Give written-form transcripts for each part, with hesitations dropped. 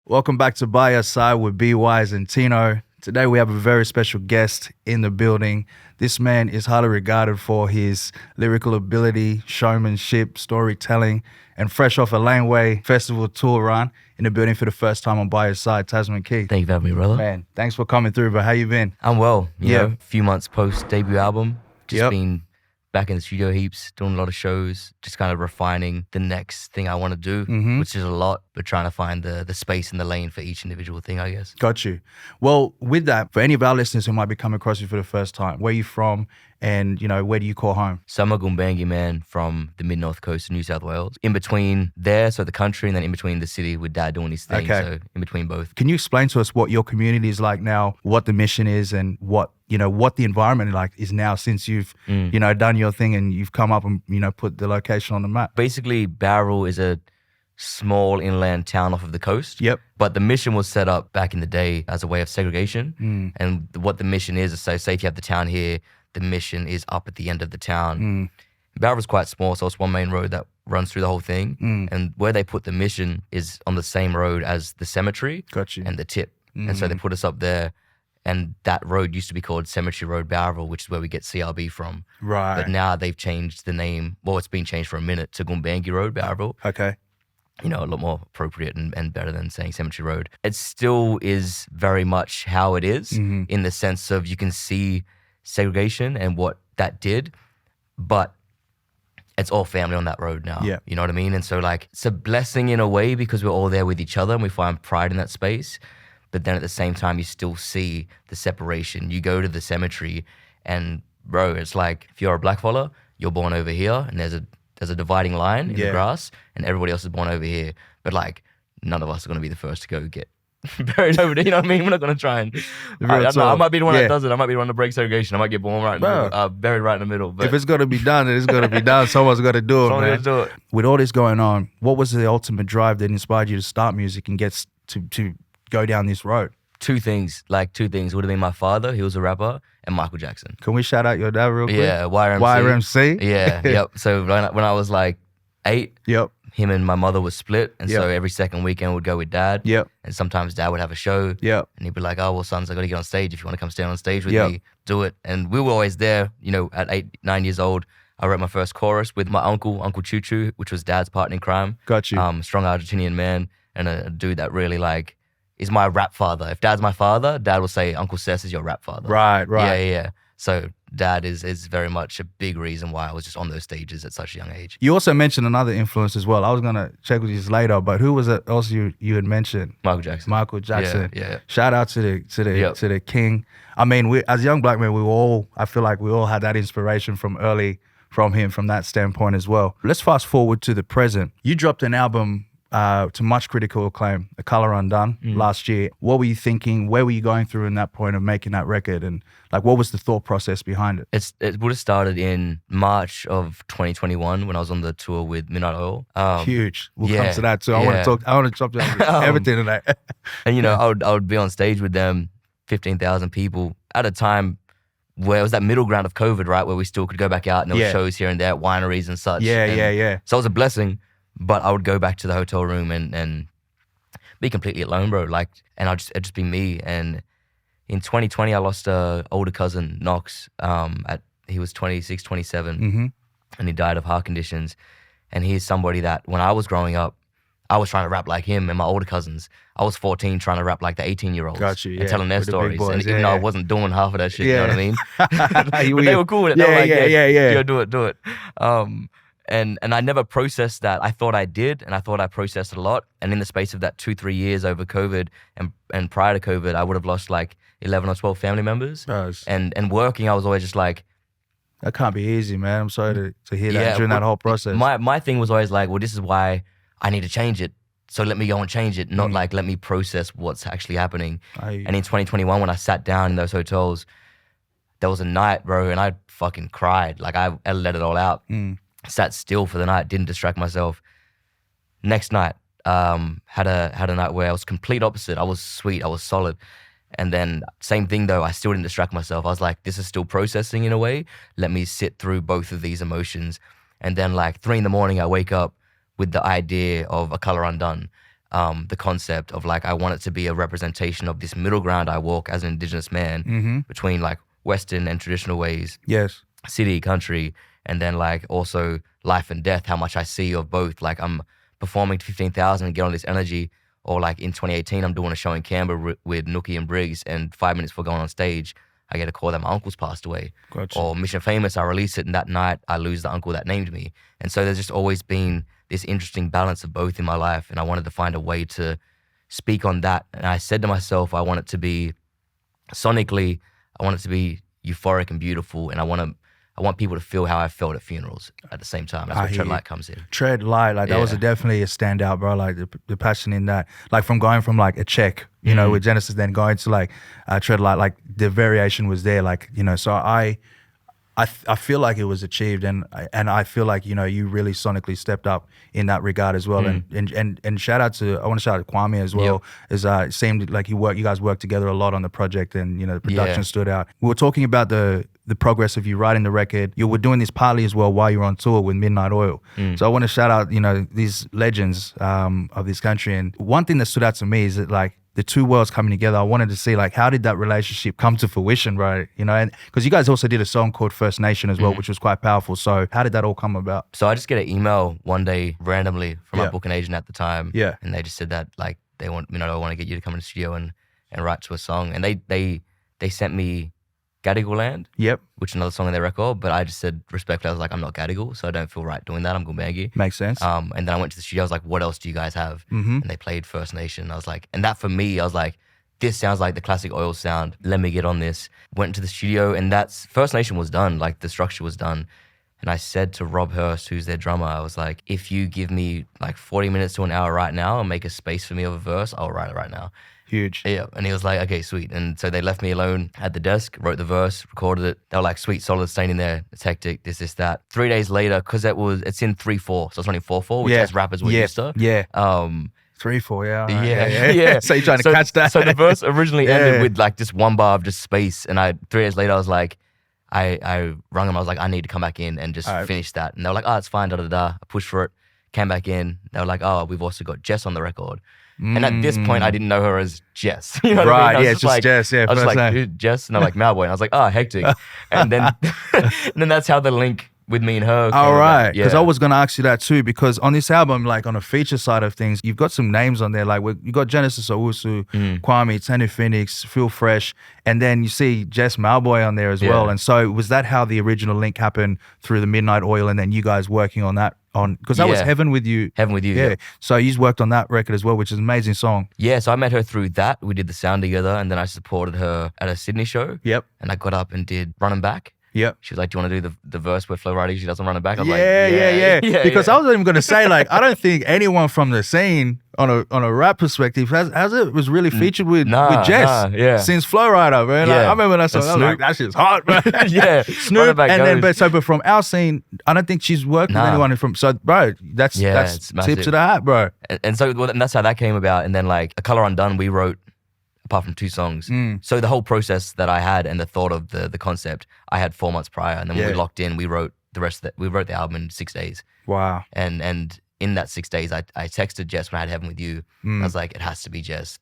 Welcome back to By Your Side with B Wise and Tino. Today we have a very special guest in the building. This man is highly regarded for his lyrical ability, showmanship, storytelling, and fresh off a Laneway Festival tour run in the building for the first time on By Your Side, Tasman Keith. Thank you for having me, brother. Man, thanks for coming through, but how you been? I'm well. You know, a few months post debut album. Just been back in the studio heaps, doing a lot of shows, just kind of refining the next thing I want to do, which is a lot, but trying to find the space and the lane for each individual thing, I guess. Got you. Well, with that, for any of our listeners who might be coming across you for the first time, where are you from and, you know, where do you call home? So I'm a Gumbaynggirr man from the mid-north coast of New South Wales. In between there, so the country, and then in between the city with Dad doing his thing, so in between both. Can you explain to us what your community is like now, what the mission is and what the environment like is now since you've, done your thing and you've come up and, put the location on the map? Basically, Bowral is a small inland town off of the coast. Yep. But the mission was set up back in the day as a way of segregation. And what the mission is, so say if you have the town here, the mission is up at the end of the town. Bowral's quite small, so it's one main road that runs through the whole thing. And where they put the mission is on the same road as the cemetery and the tip. And so they put us up there. And that road used to be called Cemetery Road Bowral, which is where we get CRB from. Right. But now they've changed the name. Well, it's been changed for a minute to Gumbaynggirr Road Bowral. Okay. A lot more appropriate and better than saying Cemetery Road. It still is very much how it is in the sense of you can see segregation and what that did, but it's all family on that road now. Yeah. You know what I mean? And so it's a blessing in a way because we're all there with each other and we find pride in that space. But then at the same time, you still see the separation. You go to the cemetery and bro, it's like if you're a black fella, you're born over here and there's a dividing line in the grass and everybody else is born over here. But none of us are going to be the first to go get buried over there. You know what I mean? We're not going to try and... I might be the one that does it. I might be the one that breaks segregation. I might get born right in the middle, buried right in the middle. But if it's going to be done, it's going to be done. Someone's got to do it, man. Do it. With all this going on, what was the ultimate drive that inspired you to start music and get to go down this road? Two things. Would have been my father, he was a rapper, and Michael Jackson. Can we shout out your dad real quick? Yeah, YRMC. YRMC? Yeah, yep. So when I was 8, him and my mother was split, and so every second weekend would go with Dad. Yep. And sometimes Dad would have a show. Yep. And he'd be like, "Oh well, sons, I got to get on stage. If you want to come stand on stage with me, do it." And we were always there. At 8, 9 years old, I wrote my first chorus with my uncle Choo Choo, which was Dad's partner in crime. Got you. Strong Argentinian man and a dude that really is my rap father. If Dad's my father, Dad will say Uncle Sess is your rap father. Right. Yeah. So Dad is very much a big reason why I was just on those stages at such a young age. You also mentioned another influence as well. I was going to check with you later, but who was it else you had mentioned? Michael Jackson. Yeah. Shout out to the king. I mean, as young black men, I feel like we all had that inspiration from him from that standpoint as well. Let's fast forward to the present. You dropped an album to much critical acclaim, A Color Undone, last year. What were you thinking? Where were you going through in that point of making that record? And what was the thought process behind it? It would have started in March of 2021 when I was on the tour with Midnight Oil. Huge. We'll come to that too. I want to talk about everything today. And I would be on stage with them, 15,000 people at a time where it was that middle ground of COVID, right? Where we still could go back out and there were shows here and there, wineries and such. Yeah. So it was a blessing. But I would go back to the hotel room and be completely alone, bro. And it'd just be me. And in 2020, I lost an older cousin, Knox. He was 26, 27, and he died of heart conditions. And he's somebody that when I was growing up, I was trying to rap like him and my older cousins. I was 14 trying to rap like the 18-year-olds. Got you, and telling their stories. Boys, and even though I wasn't doing half of that shit, you know what I mean? But they were cool with it. Yeah. Do it. And I never processed that. I thought I did, and I thought I processed it a lot. And in the space of that 2-3 years over COVID and prior to COVID, I would have lost 11 or 12 family members. And working, I was always just that can't be easy, man. I'm sorry to hear that during that whole process. My thing was always well, this is why I need to change it. So let me go and change it, not let me process what's actually happening. And in 2021, when I sat down in those hotels, there was a night, bro, and I fucking cried. I let it all out. Sat still for the night, didn't distract myself. Next night, had a night where I was complete opposite. I was sweet, I was solid. And then same thing though, I still didn't distract myself. I was like, this is still processing in a way. Let me sit through both of these emotions. And then 3 a.m, I wake up with the idea of A Color Undone. the concept of like I want it to be a representation of this middle ground I walk as an Indigenous man between like Western and traditional ways, yes, city, country, and then like also life and death, how much I see of both. Like I'm performing to 15,000 and get on this energy, or like in 2018, I'm doing a show in Canberra with Nookie and Briggs, and 5 minutes before going on stage, I get a call that my uncle's passed away. Gotcha. Or Mission Famous, I release it, and that night I lose the uncle that named me. And so there's just always been this interesting balance of both in my life, and I wanted to find a way to speak on that. And I said to myself, I want it to be sonically, I want it to be euphoric and beautiful, and I want people to feel how I felt at funerals at the same time. That's where Tread Light comes in. Tread Light, like that was definitely a standout, bro. Like the passion in that, like from going from like a check, you know, with Genesis, then going to like Tread Light, like the variation was there, like, you know. So I feel like it was achieved, and I feel like, you know, you really sonically stepped up in that regard as well. And shout out to, I want to shout out to Kwame as well. As it seemed like you guys worked together a lot on the project, and you know the production stood out. We were talking about the progress of you writing the record. You were doing this partly as well while you were on tour with Midnight Oil. So I want to shout out, you know, these legends of this country. And one thing that stood out to me is that like the two worlds coming together. I wanted to see like how did that relationship come to fruition, right? You know, and because you guys also did a song called First Nation as well, which was quite powerful. So how did that all come about? So I just get an email one day randomly from my booking agent at the time. Yeah. And they just said that like they want, you know, I want to get you to come in the studio and write to a song. And they sent me Gadigal Land, which is another song on their record, but I just said respectfully, I was like, I'm not Gadigal, so I don't feel right doing that. I'm Gumbaynggirr. Makes sense. And then I went to the studio, I was like, what else do you guys have? And they played First Nation. I was like, and that for me, I was like, this sounds like the classic Oil sound. Let me get on this. Went to the studio, and that's First Nation was done, like the structure was done. And I said to Rob Hurst, who's their drummer, I was like, if you give me like 40 minutes to an hour right now and make a space for me of a verse, I'll write it right now. Huge. Yeah, and he was like, okay, sweet. And so they left me alone at the desk, wrote the verse, recorded it. They were like, sweet, solid, staying in there. It's hectic, this, that. 3 days later, because it's in 3/4, so it's only 4/4, which as rappers were used to. 3/4, yeah. So you're trying to catch that. So the verse originally ended with like just one bar of just space, and 3 days later, I was like, I rung them. I was like, I need to come back in and just finish that. And they were like, oh, it's fine, I pushed for it, came back in. They were like, oh, we've also got Jess on the record. And at this point, I didn't know her as Jess. You know what I mean? It's just Jess. Yeah, I was like, dude, Jess, and I'm like Malboy, and I was like, oh, hectic. And then, and then that's how the link with me and her. All right, because I was gonna ask you that too. Because on this album, like on the feature side of things, you've got some names on there. Like you got Genesis Owusu, Kwame, Tanu Phoenix, Phil Fresh, and then you see Jess Malboy on there as well. And so was that how the original link happened through the Midnight Oil, and then you guys working on that? Because that was Heaven With You. Heaven With You, yeah. So you worked on that record as well, which is an amazing song. Yeah, so I met her through that. We did the sound together, and then I supported her at a Sydney show. Yep. And I got up and did Running Back. Yep. She was like, do you want to do the verse where Flo Rida usually doesn't run it back? I was yeah. Because I was even going to say, like, I don't think anyone from the scene on a rap perspective has it was really featured with Jess since Flo Rida, man. Like, I remember that song. I was like, that shit's hot, man. Snoop. And then, but from our scene, I don't think she's worked with anyone from. So, bro, that's tips to the hat, bro. And so that's how that came about. And then, like, A Color Undone, we wrote, apart from 2 songs. So the whole process that I had and the thought of the concept, I had 4 months prior. And then when we locked in, we wrote we wrote the album in 6 days. Wow. And in that 6 days, I texted Jess when I had Heaven With You. I was like, it has to be Jess.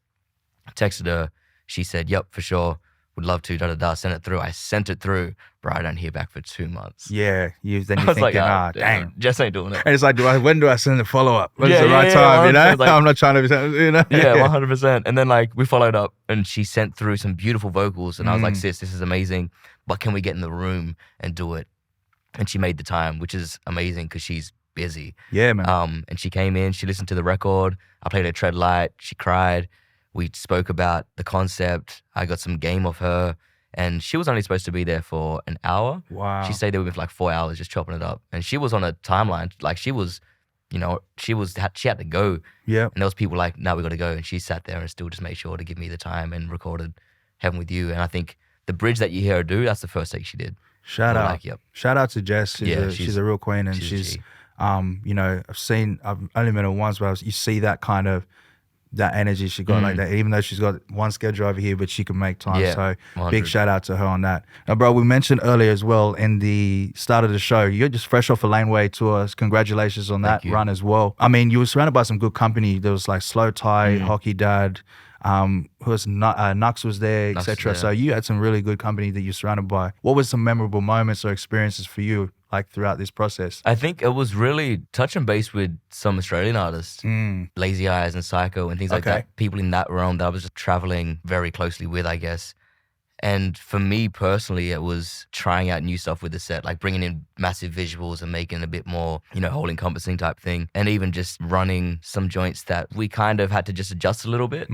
I texted her. She said, yep, for sure. Would love to, send it through. I sent it through, bro. I don't hear back for 2 months. Yeah, you're thinking, like, damn. Jess ain't doing it. And it's like, when do I send the follow-up? When's the right time, you know? Like, I'm not trying to, you know? Yeah, 100%. And then, like, we followed up, and she sent through some beautiful vocals, and I was like, sis, this is amazing, but can we get in the room and do it? And she made the time, which is amazing, because she's busy. Yeah, man. And she came in, she listened to the record, I played her Tread Light, she cried. We spoke about the concept. I got some game of her, and she was only supposed to be there for an hour. Wow. She stayed there with me for like 4 hours just chopping it up. And she was on a timeline. Like she was, you know, she had to go. Yeah. And there was people like, no, we got to go. And she sat there and still just made sure to give me the time and recorded Heaven With You. And I think the bridge that you hear her do, that's the first take she did. Shout out. Shout out to Jess. She's a real queen, and she's you know, I've only met her once, but you see that kind of that energy she got like that, even though she's got one schedule over here, but she can make time. Yeah, so 100. big shout out to her on that. Now, bro, we mentioned earlier as well in the start of the show, you're just fresh off a laneway tour. Congratulations on that run as well. I mean, you were surrounded by some good company. There was like Slow Tie, Hockey Dad, who was Nux was there, etc. So you had some really good company that you're surrounded by. What was some memorable moments or experiences for you like throughout this process? I think it was really touch and base with some Australian artists, Lazy Eyes and Psycho and things like that. People in that realm that I was just traveling very closely with, I guess. And for me personally, it was trying out new stuff with the set, like bringing in massive visuals and making it a bit more, you know, whole encompassing type thing. And even just running some joints that we kind of had to just adjust a little bit.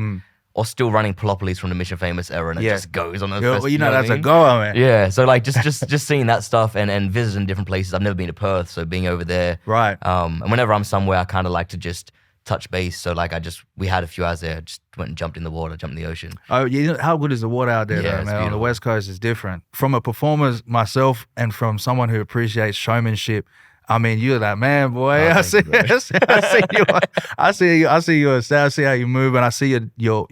Or still running Palopolis from the Mission Famous era, and it just goes on. Well, you know that's a goer, man. Yeah, so like just seeing that stuff and visiting different places. I've never been to Perth, so being over there, right? And whenever I'm somewhere, I kind of like to just touch base. So like we had a few hours there. Just went and jumped in the water, jumped in the ocean. Oh, you know, how good is the water out there, though, man? Beautiful. On the West Coast, it's different. From a performer myself, and from someone who appreciates showmanship. I mean, you're that man, boy. I see you. I see how you move, and I see your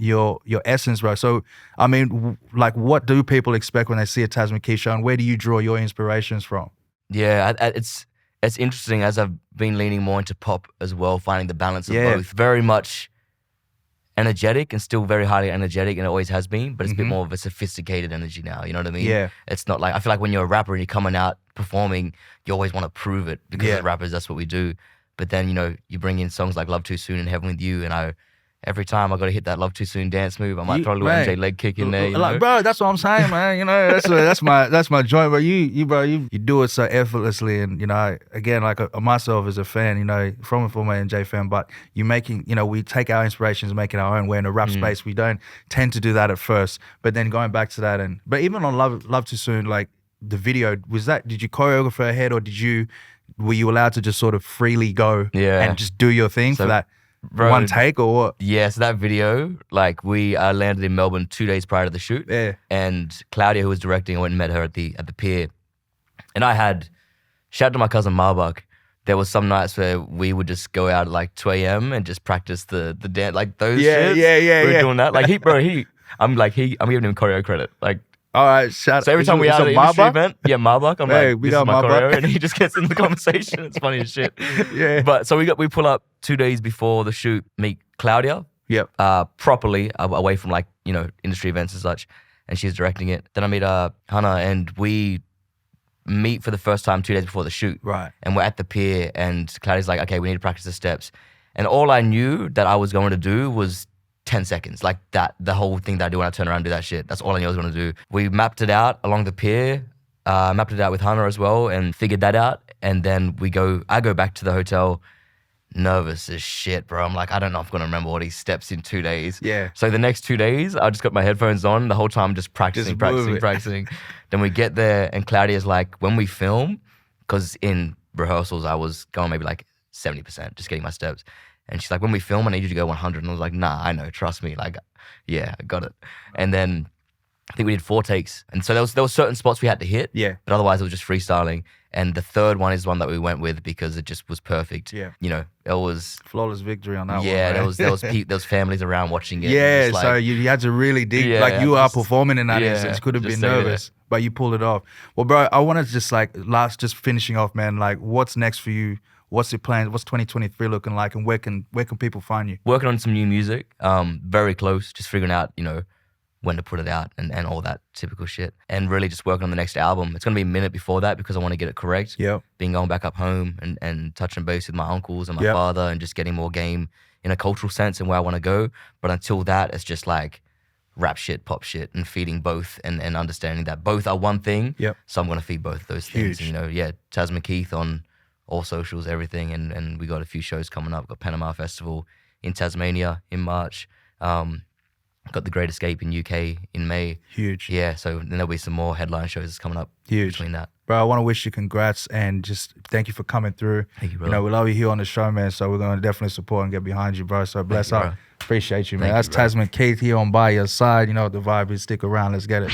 essence, bro. So, I mean, like, what do people expect when they see a Tasman Keith show, and where do you draw your inspirations from? Yeah, it's interesting as I've been leaning more into pop as well, finding the balance of both. Very much energetic and still very highly energetic, and it always has been, but it's a bit more of a sophisticated energy now. You know what I mean? Yeah. It's not like, I feel like when you're a rapper and you're coming out performing, you always want to prove it because as rappers, that's what we do. But then, you know, you bring in songs like Love Too Soon and Heaven With You, and every time I got to hit that Love Too Soon dance move, I might throw a little MJ leg kick in there. You know? Bro, that's what I'm saying, man. You know, that's my joint. But you do it so effortlessly, and you know, again, like myself as a fan, you know, from a former MJ fan, but you making, you know, we take our inspirations and make it our own. We're in a rap space, we don't tend to do that at first, but then going back to that, but even on Love Too Soon, like the video, did you choreograph her ahead, or were you allowed to just sort of freely go and just do your thing for that? Bro, one take or what? Yeah, so that video, like we landed in Melbourne 2 days prior to the shoot. Yeah. And Claudia, who was directing, I went and met her at the pier. And shout out to my cousin Marbach. There was some nights where we would just go out at like 2 a.m. and just practice the dance, like those shits. Yeah. We were doing that. Like I'm giving him choreo credit. Like, all right, so every time we out at an industry event, Marbach, I'm like, this is my choreo, and he just gets in the conversation. It's funny as shit. Yeah. But so we pull up 2 days before the shoot, meet Claudia. Yep. Properly away from like, you know, industry events and such, and she's directing it. Then I meet Hannah, and we meet for the first time 2 days before the shoot. Right. And we're at the pier, and Claudia's like, okay, we need to practice the steps. And all I knew that I was going to do was 10 seconds, like that, the whole thing that I do when I turn around and do that shit. That's all I knew I was going to do. We mapped it out along the pier, mapped it out with Hannah as well, and figured that out. And then I go back to the hotel, nervous as shit, bro. I'm like, I don't know if I'm going to remember all these steps in 2 days. Yeah. So the next 2 days, I just got my headphones on the whole time, just practicing. Then we get there, and Claudia's like, when we film, because in rehearsals, I was going maybe like 70%, just getting my steps. And she's like, when we film, I need you to go 100. And I was like, nah, I know, trust me. Like, yeah, I got it. And then I think we did 4 takes. And so there were certain spots we had to hit. Yeah. But otherwise it was just freestyling. And the third one is the one that we went with because it just was perfect. Yeah. You know, it was flawless victory on that one. Yeah, there was families around watching it. Yeah, like, so you had to really dig, like you are performing in that instance. Could have been nervous, but you pulled it off. Well, bro, I want to just just finishing off, man, like what's next for you? What's your plan? What's 2023 looking like, and where can people find you? Working on some new music, very close, just figuring out, you know, when to put it out and all that typical shit. And really just working on the next album. It's going to be a minute before that because I want to get it correct. Yeah. Being going back up home and touching base with my uncles and my father and just getting more game in a cultural sense and where I want to go. But until that, it's just like rap shit, pop shit, and feeding both and understanding that both are one thing. Yep. So I'm going to feed both of those things. And, you know, Tasman Keith on all socials, everything. And we got a few shows coming up. Got Panama Festival in Tasmania in March. Got The Great Escape in UK in May. Huge. Yeah, so then there'll be some more headline shows coming up. Huge. Between that. Bro, I want to wish you congrats and just thank you for coming through. Thank you, bro. You know, we love you here on the show, man, so we're going to definitely support and get behind you, bro. So bless up. Appreciate you, man. That's Tasman Keith here on By Your Side. You know what the vibe is. Stick around. Let's get it.